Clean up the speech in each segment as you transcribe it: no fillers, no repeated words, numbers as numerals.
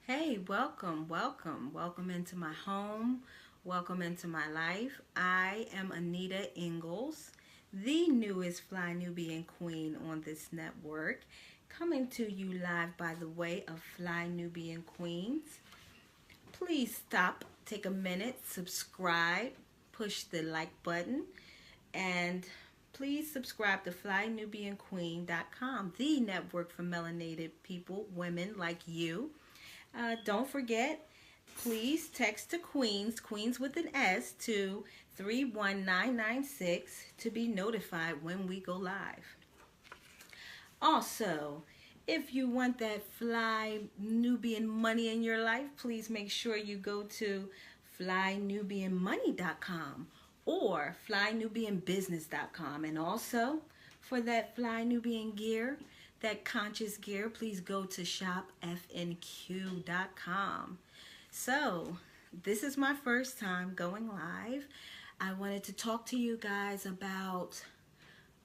Hey, welcome into my home. Welcome into my life. I am Anita Ingalls, the newest Fly Nubian Queen on this network, coming to you live by the way of Fly Nubian Queens. Please stop, take a minute, subscribe, push the like button, and please subscribe to FlyNubianQueen.com, the network for melanated people, women like you. Don't forget, please text to Queens with an S, to 31996 to be notified when we go live. Also, if you want that fly Nubian money in your life, please make sure you go to flynubianmoney.com or flynubianbusiness.com. And also, for that fly Nubian gear, that conscious gear, please go to shopfnq.com. So, this is my first time going live. I wanted to talk to you guys about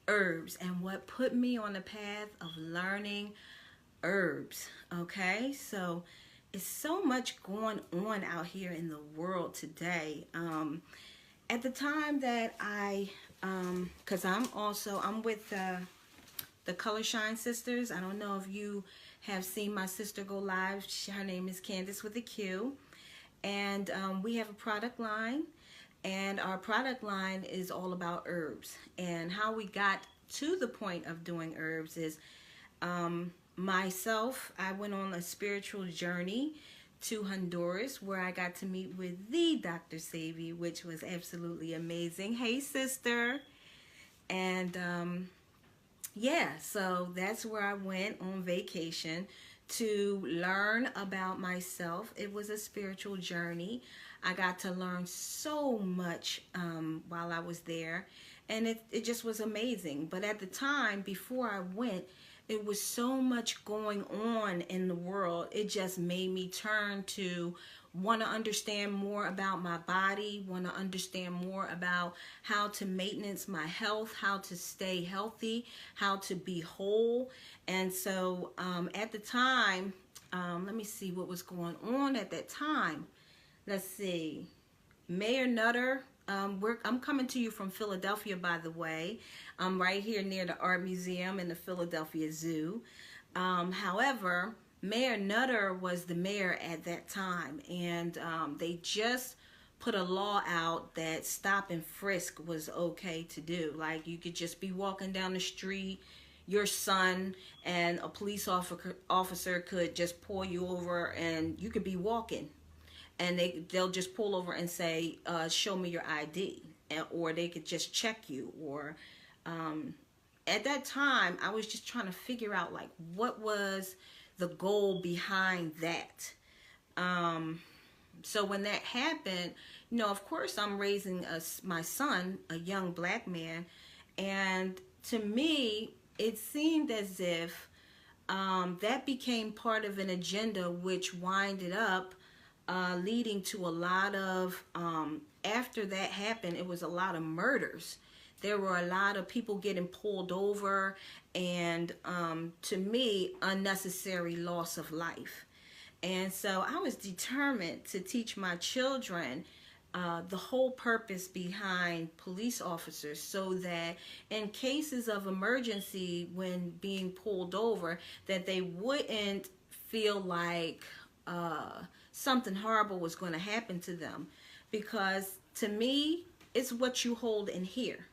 herbs and what put me on the path of learning herbs. Okay, so it's so much going on out here in the world today. At the time that because I'm with the Color Shine Sisters. I don't know if you have seen my sister go live. Her name is Candace with a Q, and we have a product line. And our product line is all about herbs. And how we got to the point of doing herbs is myself, I went on a spiritual journey to Honduras where I got to meet with the Dr. Savi, which was absolutely amazing. Hey, sister. And yeah, so that's where I went on vacation to learn about myself. It was a spiritual journey. I got to learn so much while I was there, and it just was amazing. But at the time, before I went, it was so much going on in the world. It just made me turn to want to understand more about my body, want to understand more about how to maintenance my health, how to stay healthy, how to be whole. And so at the time, let me see what was going on at that time. Let's see. Mayor Nutter, I'm coming to you from Philadelphia, by the way. I'm right here near the Art Museum and the Philadelphia Zoo. However, Mayor Nutter was the mayor at that time, and they just put a law out that stop and frisk was okay to do. Like, you could just be walking down the street, your son, and a police officer could just pull you over, and you could be walking, and they'll just pull over and say, show me your ID, or they could just check you. Or at that time, I was just trying to figure out, like, what was the goal behind that. So when that happened, of course I'm raising my son, a young black man, and to me it seemed as if that became part of an agenda which winded up leading to a lot of, after that happened, it was a lot of murders. There were a lot of people getting pulled over, and to me, unnecessary loss of life. And so I was determined to teach my children the whole purpose behind police officers, so that in cases of emergency when being pulled over, that they wouldn't feel like something horrible was going to happen to them. Because to me, it's what you hold in here.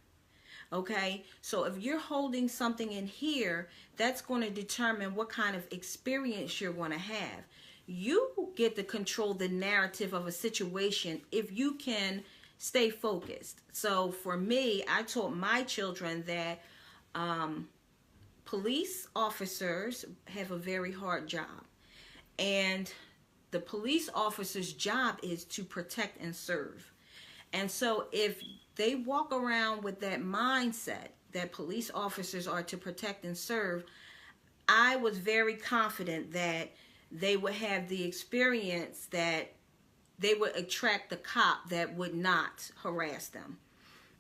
Okay, so if you're holding something in here, that's going to determine what kind of experience you're going to have. You get to control the narrative of a situation if you can stay focused. So for me, I taught my children that police officers have a very hard job. And the police officer's job is to protect and serve. And so if they walk around with that mindset that police officers are to protect and serve, I was very confident that they would have the experience, that they would attract the cop that would not harass them.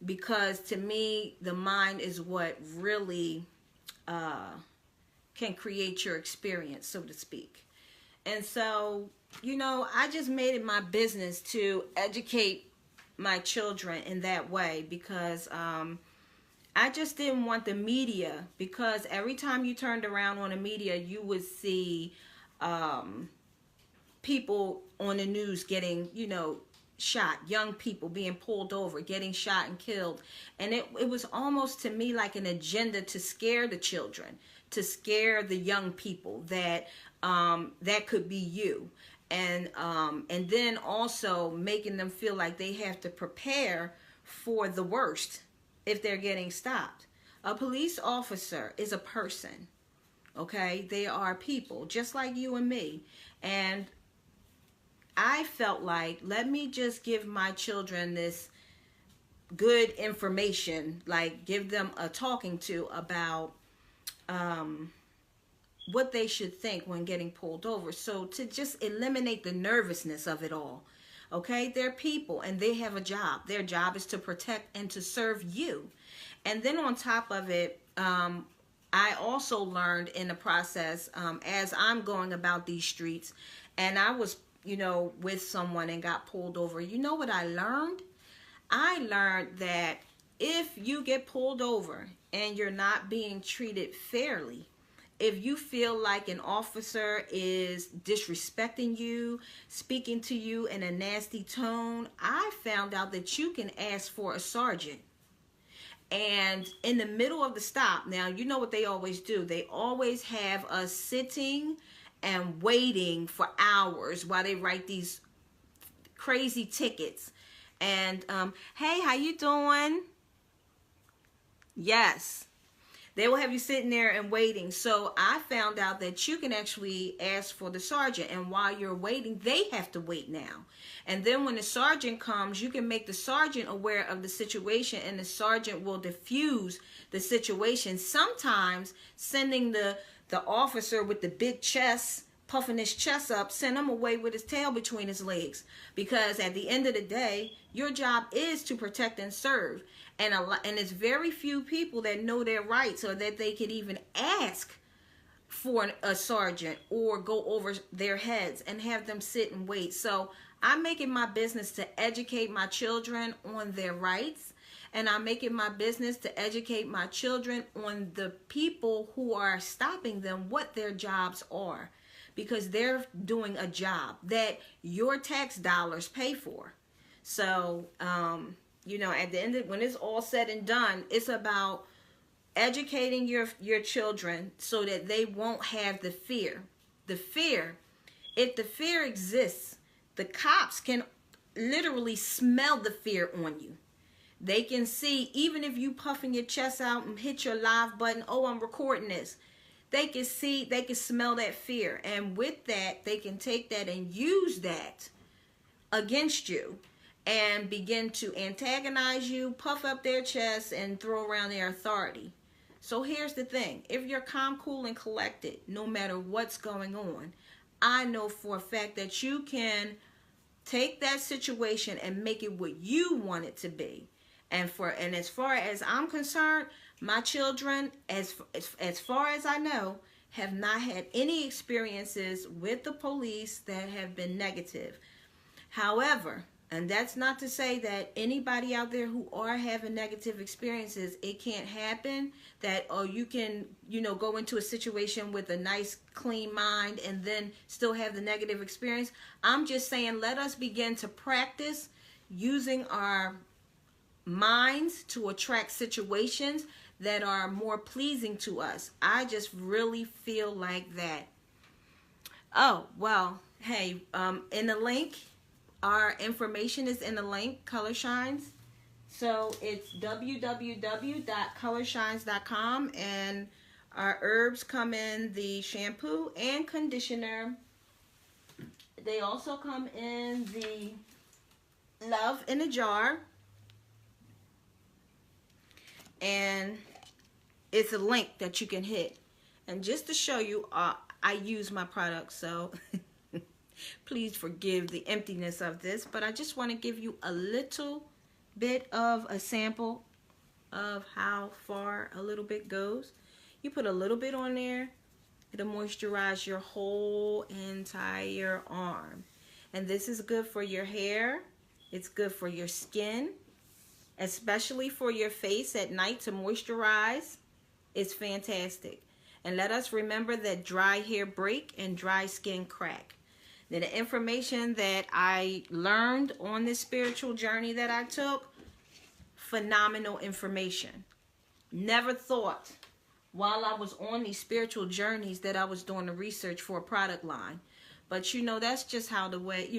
Because to me, the mind is what really can create your experience, so to speak. And so, you know, I just made it my business to educate my children in that way, because I just didn't want the media, because every time you turned around on the media, you would see people on the news getting, you know, shot, young people being pulled over, getting shot and killed. And it was almost to me like an agenda to scare the children, to scare the young people that that could be you. And then also making them feel like they have to prepare for the worst if they're getting stopped. A police officer is a person, okay? They are people just like you and me. And I felt like, let me just give my children this good information, like give them a talking to about what they should think when getting pulled over. So to just eliminate the nervousness of it all. Okay, they're people and they have a job. Their job is to protect and to serve you. And then on top of it, I also learned in the process, as I'm going about these streets, and I was, you know, with someone and got pulled over. You know what I learned? I learned that if you get pulled over and you're not being treated fairly, if you feel like an officer is disrespecting you, speaking to you in a nasty tone, I found out that you can ask for a sergeant. And in the middle of the stop, now you know what they always do. They always have us sitting and waiting for hours while they write these crazy tickets. And hey, how you doing? Yes. They will have you sitting there and waiting. So I found out that you can actually ask for the sergeant. And while you're waiting, they have to wait now. And then when the sergeant comes, you can make the sergeant aware of the situation, and the sergeant will diffuse the situation. Sometimes sending the officer with the big chest, puffing his chest up, send him away with his tail between his legs. Because at the end of the day, your job is to protect and serve. And it's very few people that know their rights, or that they could even ask for a sergeant or go over their heads and have them sit and wait. So I'm making my business to educate my children on their rights. And I'm making my business to educate my children on the people who are stopping them, what their jobs are. Because they're doing a job that your tax dollars pay for. So, you know, at the end of, when it's all said and done, it's about educating your children so that they won't have the fear. The fear, if the fear exists, the cops can literally smell the fear on you. They can see, even if you puffing your chest out and hit your live button, oh, I'm recording this. They can see, they can smell that fear. And with that, they can take that and use that against you and begin to antagonize you, puff up their chest, and throw around their authority. So here's the thing. If you're calm, cool, and collected, no matter what's going on, I know for a fact that you can take that situation and make it what you want it to be. And as far as I'm concerned, my children, as far as I know, have not had any experiences with the police that have been negative. However, and that's not to say that anybody out there who are having negative experiences, it can't happen, that, oh, you can, you know, go into a situation with a nice, clean mind and then still have the negative experience. I'm just saying, let us begin to practice using our minds to attract situations that are more pleasing to us. I just really feel like that. Oh, well, hey, in the link, our information is in the link, Color Shines. So it's www.colorshines.com, and our herbs come in the shampoo and conditioner. They also come in the Love in a Jar. And it's a link that you can hit. And just to show you, I use my products, so please forgive the emptiness of this, but I just want to give you a little bit of a sample of how far a little bit goes. You put a little bit on there, It'll moisturize your whole entire arm. And this is good for your hair. It's good for your skin, especially for your face at night to moisturize. It's fantastic. And let us remember that dry hair break and dry skin crack. Now, the information that I learned on this spiritual journey that I took, phenomenal information. Never thought while I was on these spiritual journeys that I was doing the research for a product line. But you know, that's just how the way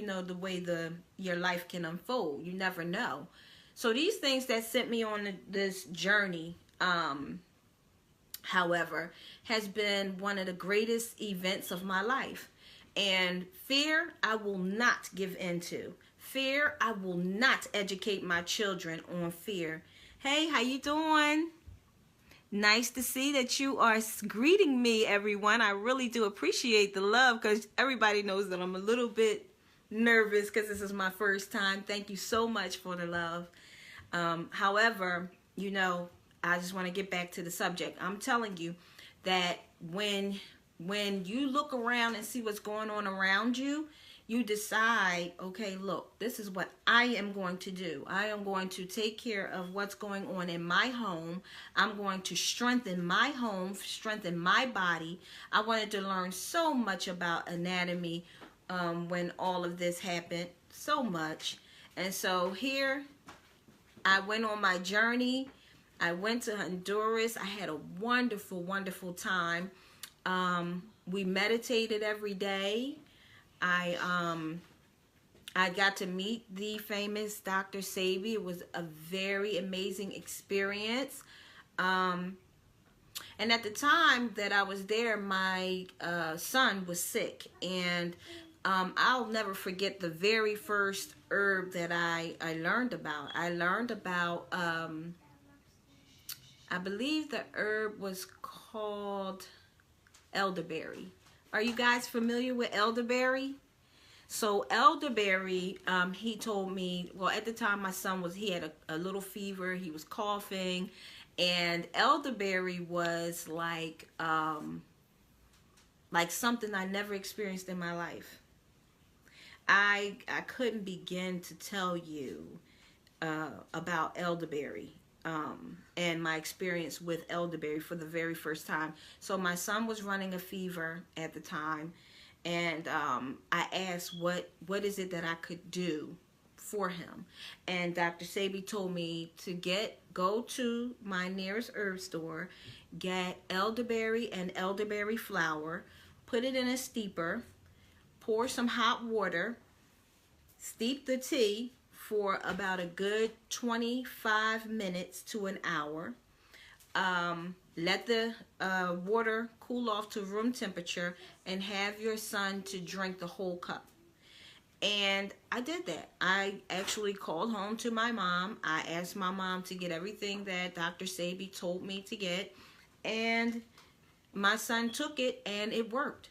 your life can unfold. You never know. So these things that sent me on this journey, however, has been one of the greatest events of my life. And fear, I will not give into. Fear, I will not educate my children on fear. Hey, how you doing? Nice to see that you are greeting me, everyone. I really do appreciate the love, because everybody knows that I'm a little bit nervous because this is my first time. Thank you so much for the love. However, you know, I just want to get back to the subject. I'm telling you that when you look around and see what's going on around you, you decide, okay, look, this is what I am going to do. I am going to take care of what's going on in my home. I'm going to strengthen my home, strengthen my body. I wanted to learn so much about anatomy when all of this happened, so much. And so here I went on my journey. I went to Honduras. I had a wonderful, wonderful time. We meditated every day. I got to meet the famous Dr. Sebi. It was a very amazing experience. And at the time that I was there, my son was sick. And I'll never forget the very first herb that I learned about. I learned about, I believe the herb was called elderberry. Are you guys familiar with elderberry? So elderberry, he told me, well, at the time my son he had a little fever, he was coughing, and elderberry was like something I never experienced in my life. I couldn't begin to tell you about elderberry. And my experience with elderberry for the very first time. So my son was running a fever at the time, and I asked what is it that I could do for him. And Dr. Sebi told me to go to my nearest herb store, get elderberry and elderberry flower, put it in a steeper, pour some hot water, steep the tea for about a good 25 minutes to an hour. Let the water cool off to room temperature, and have your son to drink the whole cup. And I did that. I actually called home to my mom. I asked my mom to get everything that Dr. Sebi told me to get, and my son took it, and it worked.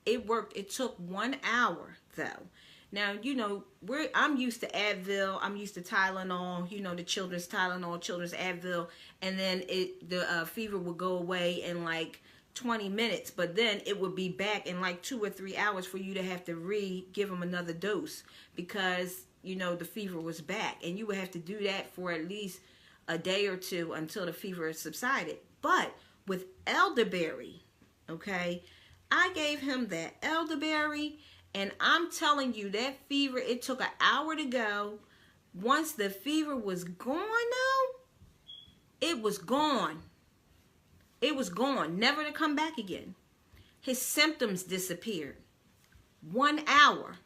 It worked. It took 1 hour though. Now, you know, I'm used to Advil, I'm used to Tylenol, you know, the children's Tylenol, children's Advil, and then the fever would go away in like 20 minutes, but then it would be back in like 2 or 3 hours for you to have to give them another dose, because, you know, the fever was back, and you would have to do that for at least a day or two until the fever subsided. But with elderberry, okay, I gave him that elderberry, and I'm telling you, that fever, it took an hour to go. Once the fever was gone, though, it was gone. It was gone, never to come back again. His symptoms disappeared. 1 hour.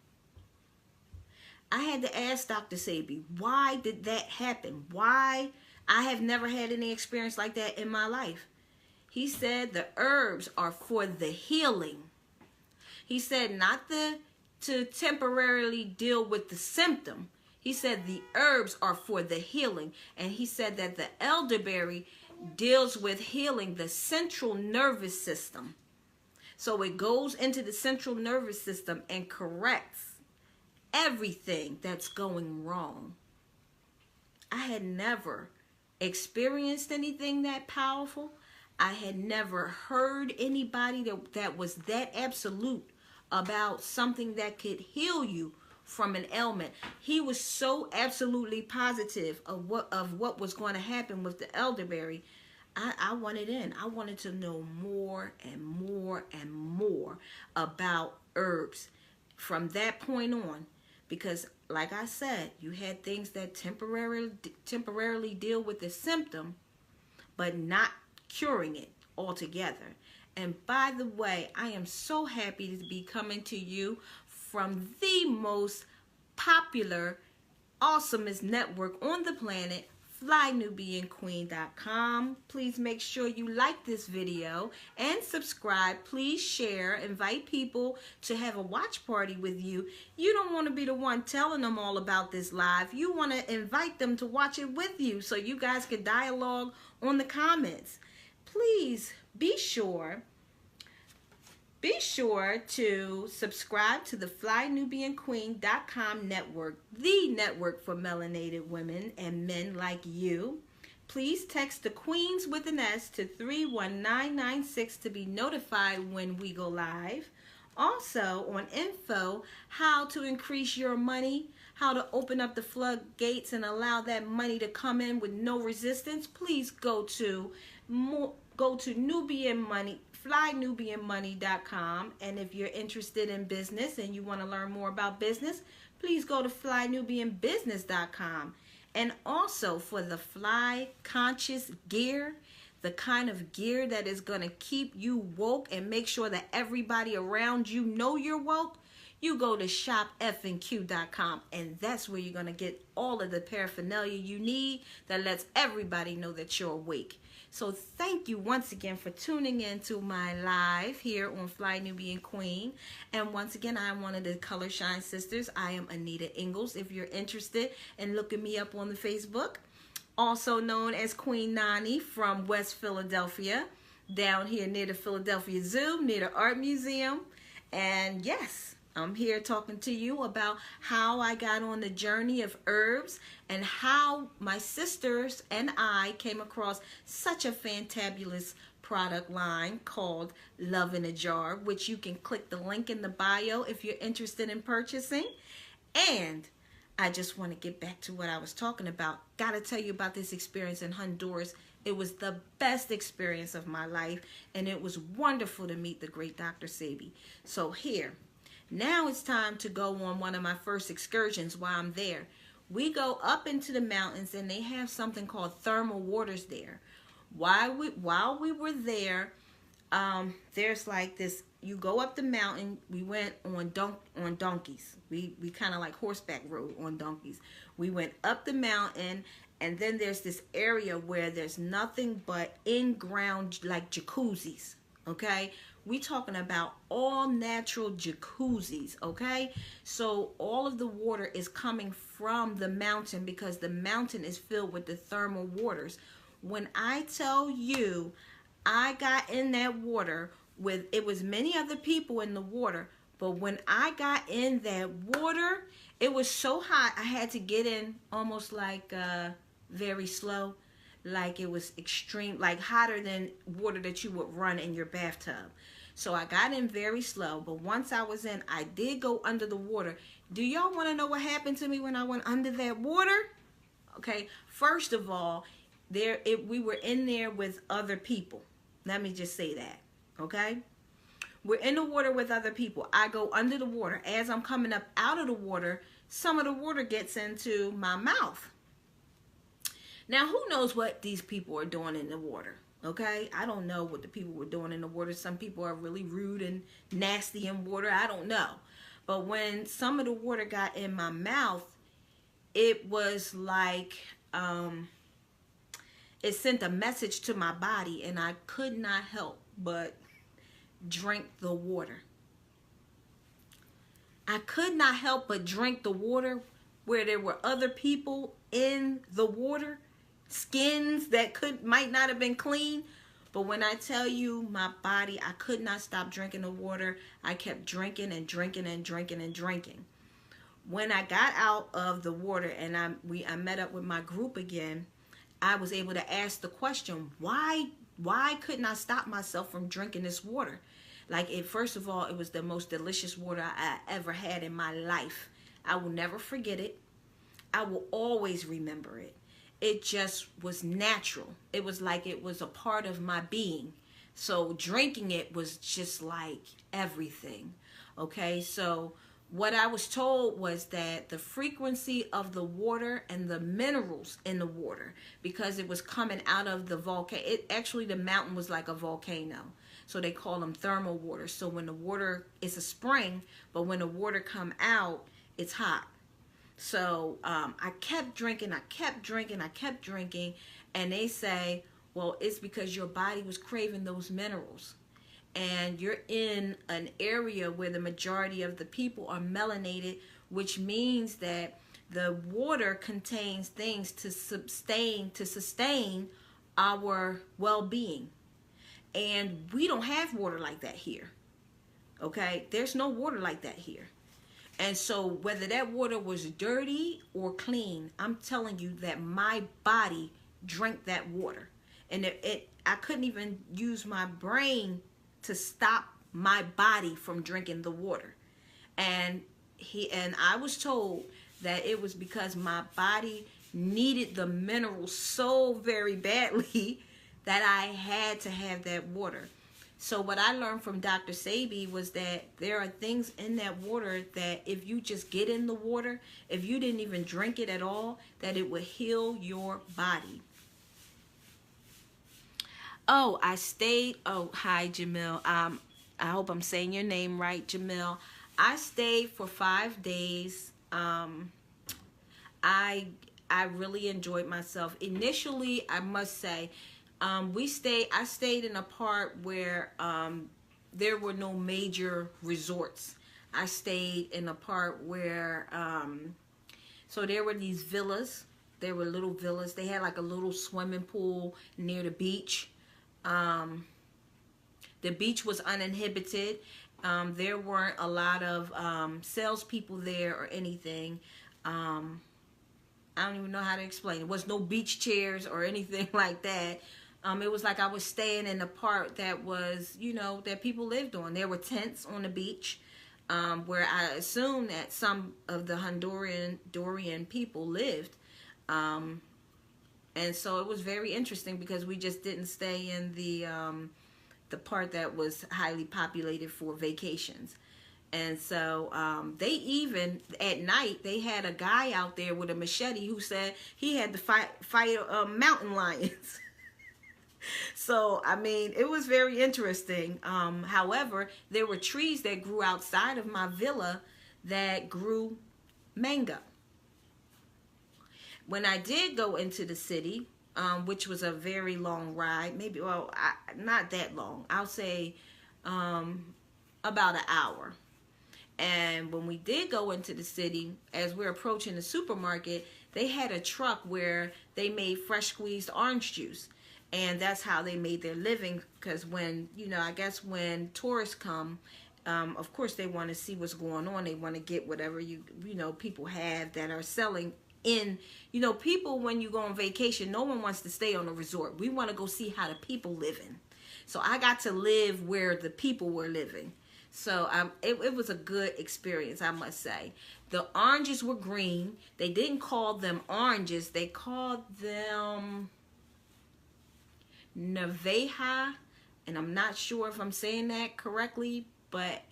I had to ask Dr. Sebi, why did that happen? Why? I have never had any experience like that in my life. He said the herbs are for the healing. He said not to temporarily deal with the symptom. He said the herbs are for the healing. And he said that the elderberry deals with healing the central nervous system. So it goes into the central nervous system and corrects everything that's going wrong. I had never experienced anything that powerful. I had never heard anybody that was that absolute about something that could heal you from an ailment. He was so absolutely positive of what was going to happen with the elderberry. I wanted in. I wanted to know more and more and more about herbs from that point on, because like I said, you had things that temporarily deal with the symptom, but not curing it altogether. And by the way, I am so happy to be coming to you from the most popular, awesomest network on the planet, FlyNubianQueen.com. Please make sure you like this video and subscribe. Please share. Invite people to have a watch party with you. You don't want to be the one telling them all about this live. You want to invite them to watch it with you so you guys can dialogue on the comments. Please be sure to subscribe to the FlyNubianQueen.com network, the network for melanated women and men like you. Please text the Queens with an S to 31996 to be notified when we go live. Also on info, how to increase your money, how to open up the floodgates and allow that money to come in with no resistance, please go to Nubian Money, FlyNubianMoney.com. And if you're interested in business and you want to learn more about business, please go to FlyNubianBusiness.com. And also for the Fly Conscious gear, the kind of gear that is going to keep you woke and make sure that everybody around you know you're woke, you go to shopfnq.com, and that's where you're going to get all of the paraphernalia you need that lets everybody know that you're awake. So thank you once again for tuning in to my live here on Fly Nubian Queen. And once again, I am one of the Color Shine sisters. I am Anita Ingalls. If you're interested in looking me up on the Facebook, also known as Queen Nani from West Philadelphia, down here near the Philadelphia Zoo, near the Art Museum. And yes, I'm here talking to you about how I got on the journey of herbs and how my sisters and I came across such a fantabulous product line called Love in a Jar, which you can click the link in the bio if you're interested in purchasing. And I just want to get back to what I was talking about. Got to tell you about this experience in Honduras. It was the best experience of my life, and it was wonderful to meet the great Dr. Sebi. So here, now it's time to go on one of my first excursions while I'm there. We go up into the mountains, and they have something called thermal waters there. While we were there, there's like this, you go up the mountain. We went on donkeys. We kind of like horseback rode on donkeys. We went up the mountain, and then there's this area where there's nothing but in-ground like jacuzzis, okay? We talking about all natural jacuzzis, okay? So all of the water is coming from the mountain because the mountain is filled with the thermal waters. When I tell you, I got in that water with, it was many other people in the water, but when I got in that water, it was so hot I had to get in almost like very slow, like it was extreme, like hotter than water that you would run in your bathtub. So I got in very slow, but once I was in, I did go under the water. Do y'all want to know what happened to me when I went under that water? Okay, first of all, we were in there with other people. Let me just say that, okay? We're in the water with other people. I go under the water. As I'm coming up out of the water, some of the water gets into my mouth. Now, who knows what these people are doing in the water? Okay, I don't know what the people were doing in the water. Some people are really rude and nasty in water. I don't know. But when some of the water got in my mouth, it was like it sent a message to my body, and I could not help but drink the water. I could not help but drink the water where there were other people in the water, skins that might not have been clean. But when I tell you my body, I could not stop drinking the water. I kept drinking and drinking and drinking and drinking. When I got out of the water and I met up with my group again, I was able to ask the question, why why couldn't I stop myself from drinking this water? Like, first of all, it was the most delicious water I ever had in my life. I will never forget it. I will always remember it. It just was natural. It was like it was a part of my being. So drinking it was just like everything. Okay, so what I was told was that the frequency of the water and the minerals in the water, because it was coming out of the volcano, the mountain was like a volcano. So they call them thermal water. So when the water, it's a spring, but when the water come out, it's hot. So I kept drinking, and they say, well, it's because your body was craving those minerals. And you're in an area where the majority of the people are melanated, which means that the water contains things to sustain our well-being. And we don't have water like that here. Okay? There's no water like that here. And so whether that water was dirty or clean, I'm telling you that my body drank that water. And I couldn't even use my brain to stop my body from drinking the water. And I was told that it was because my body needed the minerals so very badly that I had to have that water. So what I learned from Dr. Sebi was that there are things in that water that if you just get in the water, if you didn't even drink it at all, that it would heal your body. Oh, I stayed. Oh, hi, Jamil. I hope I'm saying your name right, Jamil. I stayed for 5 days. I really enjoyed myself. Initially, I must say, I stayed in a part where there were no major resorts. I stayed in a part where so there were these villas. There were little villas. They had like a little swimming pool near the beach. The beach was uninhibited. There weren't a lot of salespeople there or anything. I don't even know how to explain it. There was no beach chairs or anything like that. It was like I was staying in a part that was, that people lived on. There were tents on the beach where I assumed that some of the Honduran people lived. And so it was very interesting because we just didn't stay in the part that was highly populated for vacations. And so they even, at night, they had a guy out there with a machete who said he had to fight mountain lions. So, I mean, it was very interesting. However, there were trees that grew outside of my villa that grew mango. When I did go into the city, which was a very long ride, maybe, well, not that long. I'll say about an hour. And when we did go into the city, as we're approaching the supermarket, they had a truck where they made fresh squeezed orange juice. And that's how they made their living, because when, I guess when tourists come, of course they want to see what's going on. They want to get whatever people have that are selling in, people, when you go on vacation, no one wants to stay on a resort. We want to go see how the people living. So I got to live where the people were living. So it was a good experience, I must say. The oranges were green. They didn't call them oranges. They called them Naveja, and I'm not sure if I'm saying that correctly, but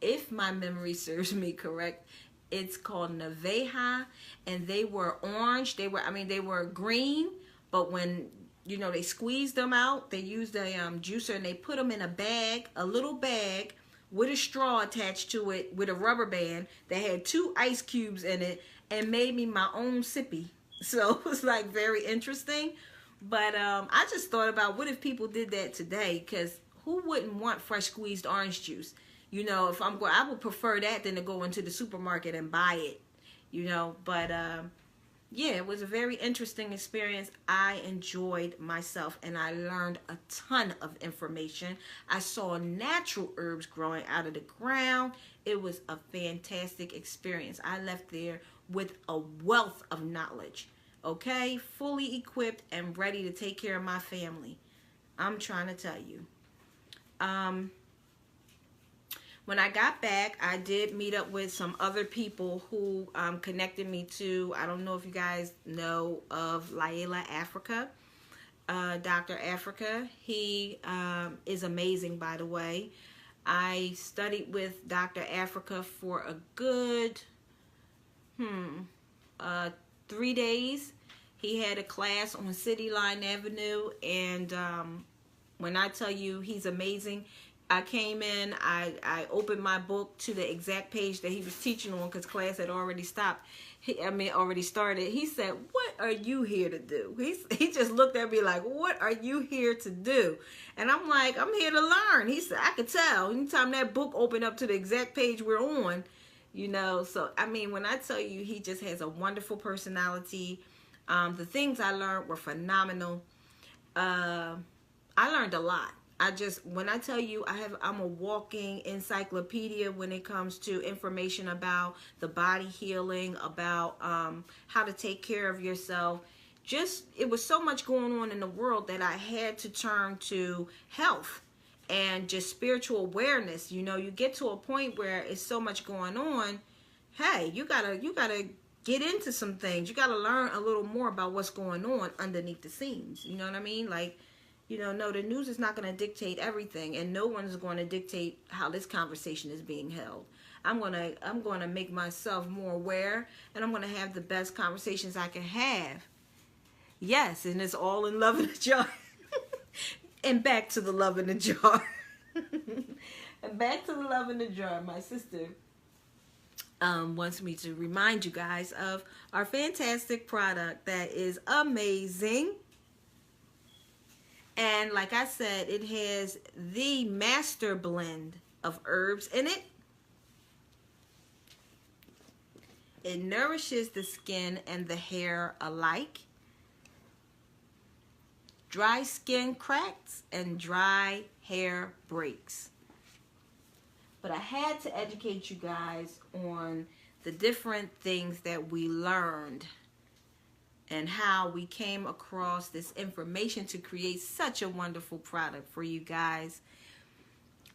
if my memory serves me correct, it's called Naveja, and they were orange. They were green, but when they squeezed them out, they used a juicer and they put them in a bag, a little bag with a straw attached to it with a rubber band that had 2 ice cubes in it, and made me my own sippy. So it was like very interesting. But I just thought about, what if people did that today? Because who wouldn't want fresh squeezed orange juice? If I'm going, I would prefer that than to go into the supermarket and buy it. But yeah, it was a very interesting experience. I enjoyed myself, and I learned a ton of information. I saw natural herbs growing out of the ground. It was a fantastic experience. I left there with a wealth of knowledge. Okay, fully equipped and ready to take care of my family. I'm trying to tell you. When I got back, I did meet up with some other people who connected me to, I don't know if you guys know of Llaila Afrika. Dr. Afrika. He is amazing, by the way. I studied with Dr. Afrika for a good 3 days. He had a class on City Line Avenue, and when I tell you he's amazing, I came in, I opened my book to the exact page that he was teaching on because class had already stopped. Already started. He said, "What are you here to do?" He just looked at me like, "What are you here to do?" And I'm like, "I'm here to learn." He said, "I could tell. Anytime that book opened up to the exact page we're on, you know." So, I mean, when I tell you he just has a wonderful personality, the things I learned were phenomenal. I learned a lot. When I tell you I'm a walking encyclopedia when it comes to information about the body healing, about how to take care of yourself. It was so much going on in the world that I had to turn to health and just spiritual awareness. You know, you get to a point where it's so much going on. Hey, you gotta get into some things. You gotta learn a little more about what's going on underneath the scenes. You know what I mean? Like, you know, no, the news is not going to dictate everything, and no one is going to dictate how this conversation is being held. I'm going to make myself more aware, and I'm going to have the best conversations I can have. Yes, and it's all in love in a jar. And back to the love in the jar. And back to the love in the jar. My sister wants me to remind you guys of our fantastic product that is amazing. And like I said, it has the master blend of herbs in it. It nourishes the skin and the hair alike. Dry skin cracks and dry hair breaks. But I had to educate you guys on the different things that we learned and how we came across this information to create such a wonderful product for you guys.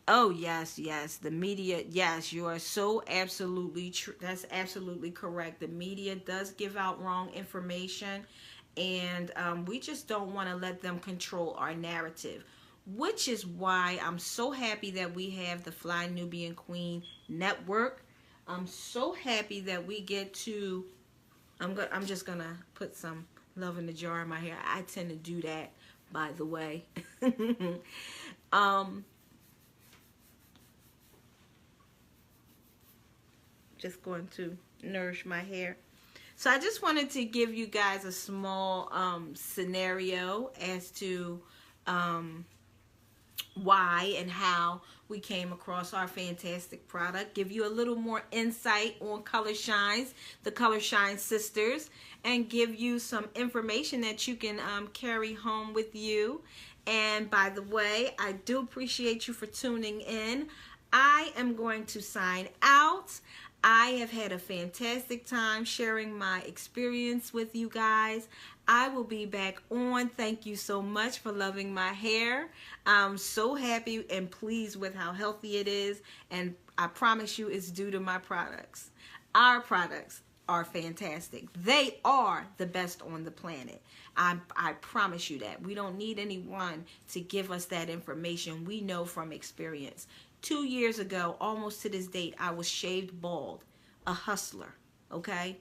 Oh, yes, the media, yes, you are so absolutely true. That's absolutely correct. The media does give out wrong information, and we just don't want to let them control our narrative, which is why I'm so happy that we have the Fly Nubian Queen Network. I'm so happy that we get to I'm just gonna put some love in the jar in my hair. I tend to do that, by the way. Just going to nourish my hair. So I just wanted to give you guys a small scenario as to why and how we came across our fantastic product, give you a little more insight on Color Shines, the Color Shine sisters, and give you some information that you can carry home with you. And by the way, I do appreciate you for tuning in. I am going to sign out. I have had a fantastic time sharing my experience with you guys. I will be back on. Thank you so much for loving my hair. I'm so happy and pleased with how healthy it is. And I promise you it's due to my products. Our products are fantastic. They are the best on the planet. I promise you that. We don't need anyone to give us that information. We know from experience. 2 years ago, almost to this date, I was shaved bald. A hustler, okay?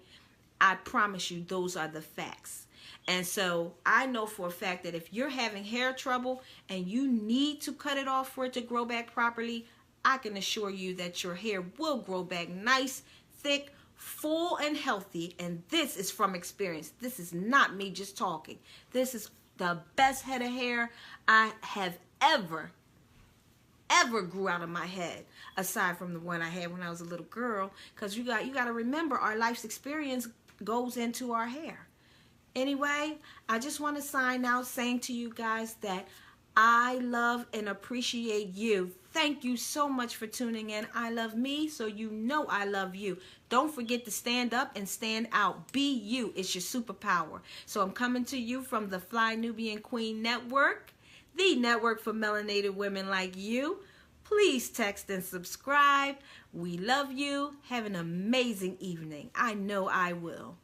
I promise you those are the facts. And so I know for a fact that if you're having hair trouble and you need to cut it off for it to grow back properly, I can assure you that your hair will grow back nice, thick, full, and healthy. And this is from experience. This is not me just talking. This is the best head of hair I have ever grew out of my head, aside from the one I had when I was a little girl. Because you got to remember, our life's experience goes into our hair. Anyway, I just want to sign out saying to you guys that I love and appreciate you. Thank you so much for tuning in. I love me, so you know I love you. Don't forget to stand up and stand out. Be you. It's your superpower. So I'm coming to you from the Fly Nubian Queen Network. the network for melanated women like you. Please text and subscribe. We love you. Have an amazing evening. I know I will.